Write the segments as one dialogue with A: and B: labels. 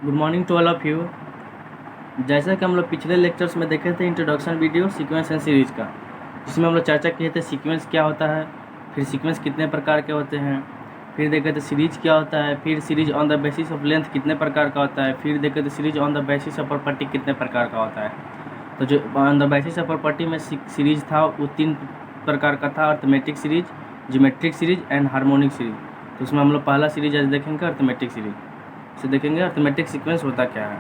A: Good morning to all of you. जैसा कि हम लोग पिछले लेक्चर्स में देखे थे introduction video sequence and series का, जिसमें हम लोग चर्चा किए थे सीक्वेंस क्या होता है, फिर सीक्वेंस कितने प्रकार के होते हैं, फिर देखे थे सीरीज क्या होता है, फिर series on the basis of length कितने प्रकार का होता है, फिर देखे थे series on the basis of property कितने प्रकार का होता है। तो जो on the basis of property में सीरीज था वो 3 प्रकार का था, arithmetic series, geometric series and harmonic series. तो उसमें हम लोग पहला सीरीज आज देखेंगे अर्थमेटिक सीरीज से, देखेंगे अर्थमेटिक सीक्वेंस होता क्या है।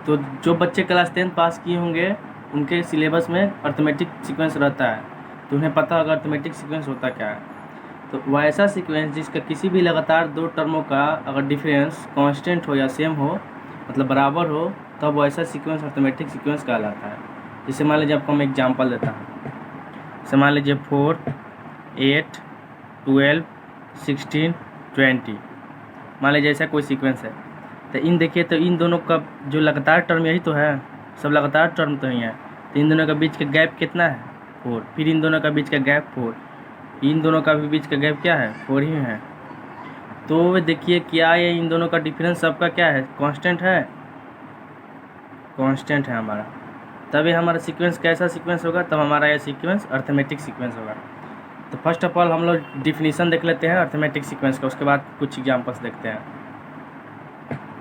A: तो जो बच्चे क्लास 10 पास किए होंगे उनके सिलेबस में अर्थमेटिक सीक्वेंस रहता है, तो उन्हें पता होगा अर्थमेटिक सीक्वेंस होता क्या है। तो वह ऐसा सीक्वेंस जिसका किसी भी लगातार 2 टर्मों का अगर डिफरेंस कांस्टेंट हो या सेम हो, मतलब बराबर हो, तब वो ऐसा सीक्वेंस अर्थमेटिक सीक्वेंस कहलाता है। जैसे मान लीजिए आपको हम एग्जाम्पल देता हूँ। जैसे मान लीजिए 4, 8, 12, 16, 20, मान लीजिए ऐसा कोई सीक्वेंस है। तो इन देखिए, तो इन दोनों का जो लगातार टर्म यही तो है, सब लगातार टर्म तो ही है। तो इन दोनों का बीच का गैप कितना है? 4। फिर इन दोनों का बीच का गैप 4, इन दोनों का भी बीच का गैप क्या है? 4 ही है। तो देखिए क्या ये इन दोनों का डिफरेंस सबका क्या है? कांस्टेंट है, कांस्टेंट है हमारा। तभी हमारा सीक्वेंस कैसा सीक्वेंस होगा? तब हमारा यह सीक्वेंस अर्थमेटिक सीक्वेंस होगा। तो फर्स्ट ऑफ ऑल हम लोग डिफिनीसन देख लेते हैं अर्थमेटिक सीक्वेंस का, उसके बाद कुछ एग्जाम्पल्स देखते हैं।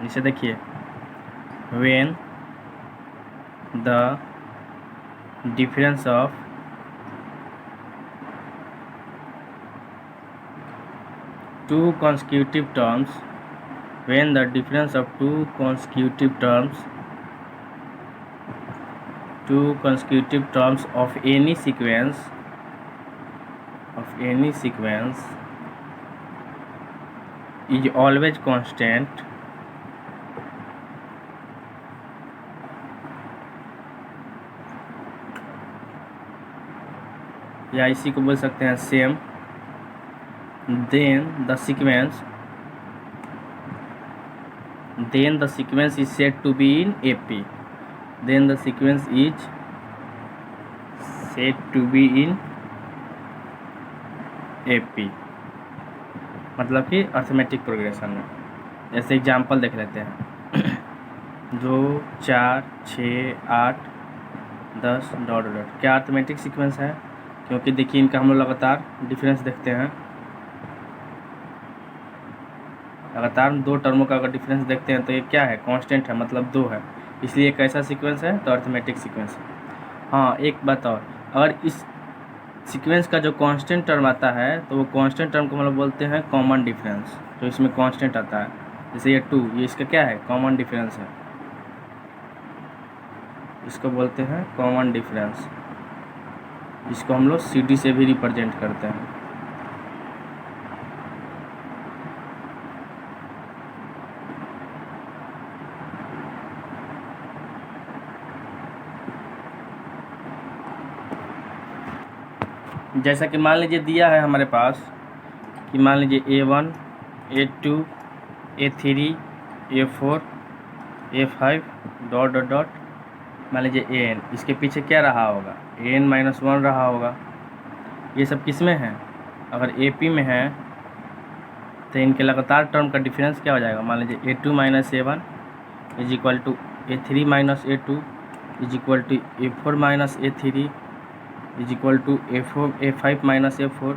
A: इसे देखिए, when the difference of two consecutive terms when the difference of two consecutive terms of any sequence is always constant, या इसी को बोल सकते हैं same, then the sequence is said to be in AP. Then the sequence is said to be in AP, मतलब कि arithmetic progression में। जैसे एग्जाम्पल देख लेते हैं 2, 4, 6, 8, 10 डॉट डॉट। क्या अर्थमेटिक सीक्वेंस है? क्योंकि देखिए इनका हम लोग लगातार डिफरेंस देखते हैं, लगातार 2 टर्मों का अगर डिफरेंस देखते हैं तो ये क्या है? कांस्टेंट है, मतलब 2 है, इसलिए एक ऐसा सीक्वेंस है तो अर्थमेटिक सीक्वेंस है। हाँ, एक बात और, अगर इस सीक्वेंस का जो कांस्टेंट टर्म आता है तो वो कांस्टेंट टर्म को हम लोग बोलते हैं कॉमन डिफरेंस। तो इसमें कांस्टेंट आता है, जैसे ये 2, ये इसका क्या है? कॉमन डिफरेंस है, इसको बोलते हैं कॉमन डिफरेंस। इसको हम लोग CD से भी रिप्रेजेंट करते हैं। जैसा कि मान लीजिए दिया है हमारे पास कि मान लीजिए A1, A2, A3, A4, A5 dot dot dot, मान लीजिए AN, इसके पीछे क्या रहा होगा? AN-1 रहा होगा। ये सब किस में है? अगर AP में है तो इनके लगातार टर्म का डिफरेंस क्या हो जाएगा? मान लीजिए A2 - A1 is equal to A3 - A2 is equal to A4 - A3 is equal to A5 - A4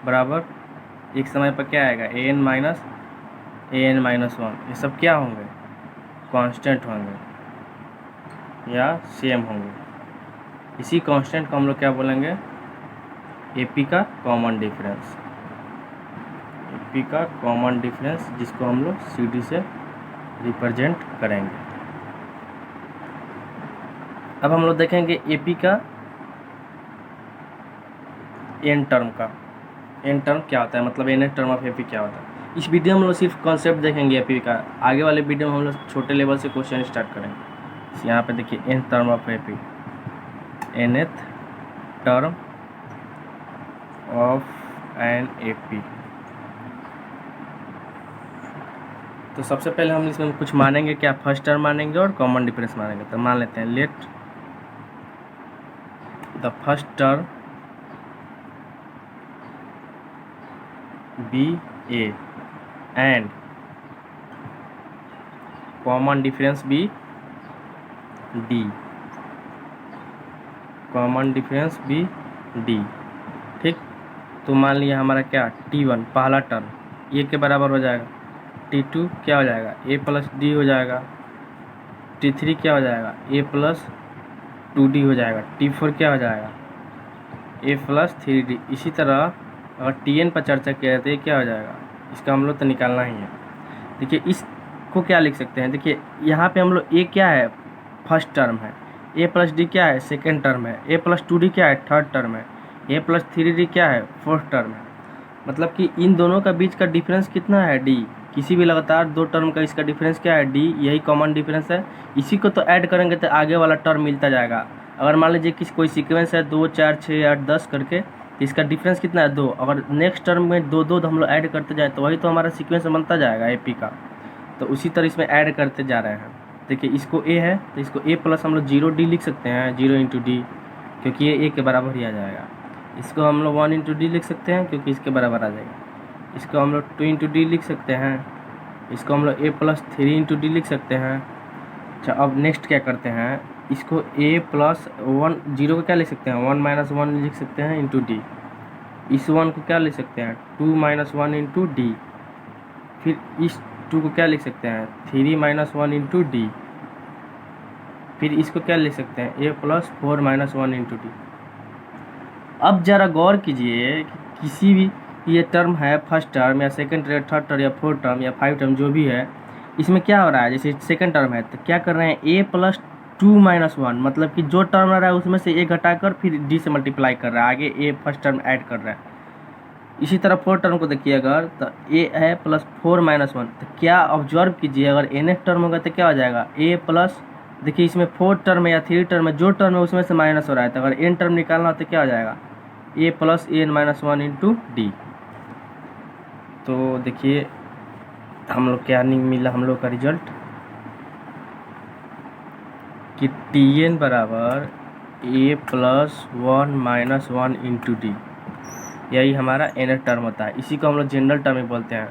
A: बराबर एक समय पर क्या आएगा? AN-1। ये सब क्या होंगे? कांस्टेंट होंगे या सेम होंगे। इसी कांस्टेंट को हम लोग क्या बोलेंगे? AP का कॉमन डिफरेंस। AP का कॉमन डिफरेंस, जिसको हम लोग CD से रिप्रेजेंट करेंगे। अब हम लोग देखेंगे AP का n टर्म का। n टर्म क्या होता है, मतलब nth टर्म ऑफ AP क्या होता है। इस वीडियो में हम लोग सिर्फ कॉन्सेप्ट देखेंगे AP का, आगे वाले वीडियो में हम लोग छोटे लेवल से क्वेश्चन स्टार्ट करेंगे। यहाँ पे देखिए nth term of AP, nth term of an AP। तो सबसे पहले हम इसमें कुछ मानेंगे, क्या? फर्स्ट टर्म मानेंगे और कॉमन डिफरेंस मानेंगे। तो मान लेते हैं let the first term be A and common difference भी डी, कॉमन डिफरेंस भी डी। ठीक, तो मान लिया हमारा क्या T1 पहला टर्म ये के बराबर हो जाएगा, T2 क्या हो जाएगा a प्लस डी हो जाएगा, T3 क्या हो जाएगा a प्लस 2d हो जाएगा, T4 क्या हो जाएगा a प्लस 3d। इसी तरह अगर Tn पर चर्चा किया जाए तो ये क्या हो जाएगा, इसका हम लोग तो निकालना ही है। देखिए इसको क्या लिख सकते हैं, देखिए यहाँ पे हम लोग a क्या है फर्स्ट टर्म है, a प्लस डी क्या है सेकेंड टर्म है, a प्लस 2d क्या है थर्ड टर्म है, a प्लस 3d क्या है फोर्थ टर्म है। मतलब कि इन दोनों का बीच का डिफरेंस कितना है d, किसी भी लगातार दो टर्म का इसका डिफरेंस क्या है d, यही कॉमन डिफरेंस है। इसी को तो ऐड करेंगे तो आगे वाला टर्म मिलता जाएगा। अगर मान लीजिए कि कोई सीक्वेंस है 2 4 6 8 10 करके, तो इसका डिफरेंस कितना है 2, अगर नेक्स्ट टर्म में दो दो हम लोग ऐड करते जाए तो वही तो हमारा सीक्वेंस बनता जाएगा एपी का। तो उसी तरह इसमें ऐड करते जा रहे हैं। देखिए इसको a है तो इसको a प्लस हम लोग 0d लिख सकते हैं, 0 इंटू डी, क्योंकि ये a के बराबर ही आ जाएगा। इसको हम लोग 1 इंटू डी लिख सकते हैं क्योंकि इसके बराबर आ जाएगा। इसको हम लोग 2 इंटू डी लिख सकते हैं, इसको हम लोग a प्लस 3 इंटू डी लिख सकते हैं। अच्छा अब नेक्स्ट क्या करते हैं, इसको a प्लस 1 0 को क्या लिख सकते हैं 1 माइनस 1 लिख सकते हैं इंटू डी। इस 1 को क्या लिख सकते हैं 2 माइनस 1 इंटू डी। फिर इस 2 को क्या लिख सकते हैं 3 माइनस 1 इंटू डी। फिर इसको क्या लिख सकते हैं a plus 4 minus 1 into D. अब ज़रा गौर कीजिए कि किसी भी ये टर्म है फर्स्ट टर्म या सेकंड टर्म, थर्ड टर्म या फोर्थ टर्म या 5 टर्म जो भी है, इसमें क्या हो रहा है, जैसे सेकंड टर्म है तो क्या कर रहे हैं a प्लस 2 माइनस 1, मतलब कि जो टर्म आ रहा है उसमें से a घटाकर फिर d से मल्टीप्लाई कर रहा है, आगे a फर्स्ट टर्म ऐड कर रहा है। इसी तरह फोर्थ टर्म को देखिए अगर तो a है प्लस 4 माइनस 1, तो क्या ऑब्जर्व कीजिए अगर nth टर्म होगा तो क्या हो जाएगा a प्लस, देखिए इसमें फोर्थ टर्म है या थ्री टर्म है, जो टर्म है उसमें से माइनस हो रहा है, तो अगर n टर्म निकालना हो तो क्या हो जाएगा a plus n minus 1 into d. तो देखिए हम लोग क्या नहीं मिला हम लोग का रिजल्ट कि Tn बराबर a plus 1 minus 1 into D, यही हमारा nth टर्म होता है। इसी को हम लोग जनरल टर्म ही बोलते हैं,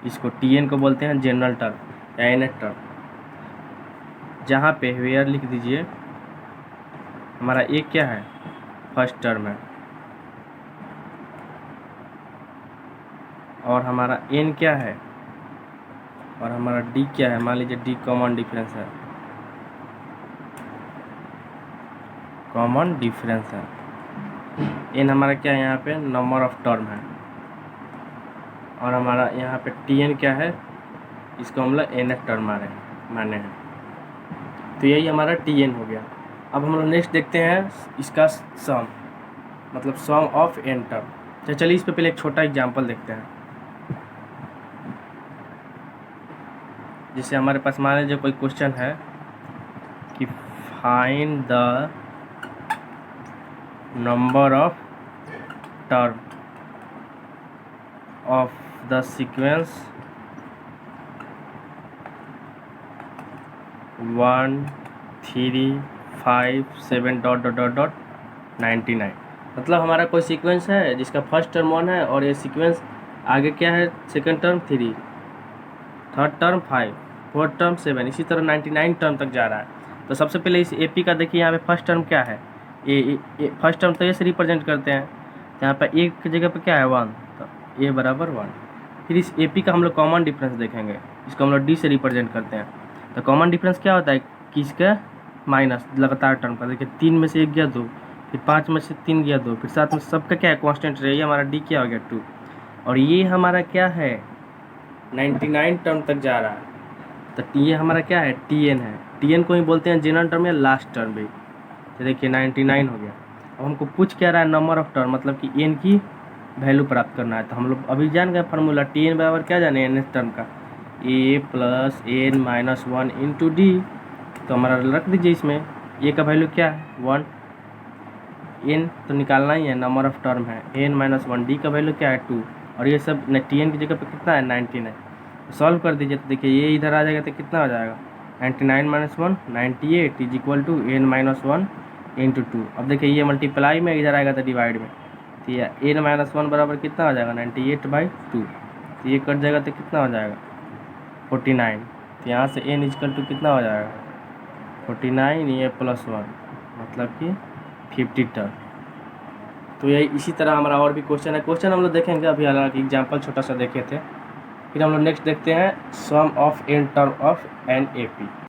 A: इसको Tn को बोलते हैं जनरल टर्म या nth टर्म। जहाँ पे वेयर लिख दीजिए हमारा a क्या है फर्स्ट टर्म है और हमारा n क्या है और हमारा d क्या है, मान लीजिए d कॉमन डिफरेंस है, कॉमन डिफरेंस है। n हमारा क्या है यहाँ पे नंबर ऑफ टर्म है और हमारा यहाँ पे Tn क्या है, इसको हम लोग nth टर्म माने हैं। तो यही हमारा Tn हो गया। अब हम लोग नेक्स्ट देखते हैं इसका सम, मतलब सम ऑफ n टर्म। तो चलिए इस पे पहले एक छोटा एग्जांपल देखते हैं। जैसे हमारे पास मान लीजिए कोई क्वेश्चन है कि find the number of term of the sequence 1 3 5 7 dot dot dot dot 99। मतलब हमारा कोई सीक्वेंस है जिसका फर्स्ट टर्म 1 है और ये सीक्वेंस आगे क्या है second term 3, third term 5, fourth term 7, इसी तरह 99 टर्म तक जा रहा है। तो सबसे पहले इस एपी का देखिए यहाँ पे फर्स्ट टर्म क्या है, फर्स्ट टर्म तो ए से रिप्रेजेंट करते हैं, यहाँ पर एक की जगह पे क्या है 1, तो ए बराबर 1। फिर इस एपी का हम लोग कॉमन डिफरेंस देखेंगे, इसको हम लोग डी से रिप्रेजेंट करते हैं। तो कॉमन डिफरेंस क्या होता है कि इसका माइनस लगातार टर्म का, देखिए 3 में से 1 गया 2, फिर 5 में से 3 गया 2, फिर 7 में सबका क्या है कॉन्स्टेंट रहे, ये हमारा डी क्या हो गया 2, और ये हमारा क्या है 99 टर्म तक जा रहा है। तो ये हमारा क्या है Tn है, Tn को ही बोलते हैं जनरल टर्म या लास्ट टर्म भी। तो देखिए 99 हो गया। अब हमको पूछ क्या रहा है नंबर ऑफ टर्म, मतलब कि n की वैल्यू प्राप्त करना है। तो हम लोग अभी जान गए फार्मूला Tn बराबर क्या जाने nth टर्म का a plus n minus 1 into d. तो हमारा रख दीजिए इसमें a का वैल्यू क्या है 1, n तो निकालना ही है नंबर ऑफ टर्म है, n माइनस 1, डी का वैल्यू क्या है 2, और ये सब Tn की जगह पे कितना है 99। सॉल्व कर दीजिए तो देखिए ये इधर आ जाएगा तो कितना हो जाएगा 99 minus 1 98 is equal to n minus 1 into 2। अब देखिए ये मल्टीप्लाई में इधर आएगा तो डिवाइड में, तो ये n माइनस 1 बराबर कितना हो जाएगा 98/2। तो ये कट जाएगा तो कितना हो जाएगा 49। तो यहाँ से n इक्वल टू कितना हो जाएगा 49 ये +1 मतलब कि 50 टर्म। तो यही इसी तरह हमारा और भी क्वेश्चन है। क्वेश्चन हम लोग देखेंगे अभी, हालांकि एग्जाम्पल छोटा सा देखे थे। फिर हम लोग नेक्स्ट देखते हैं sum of n term of NAP।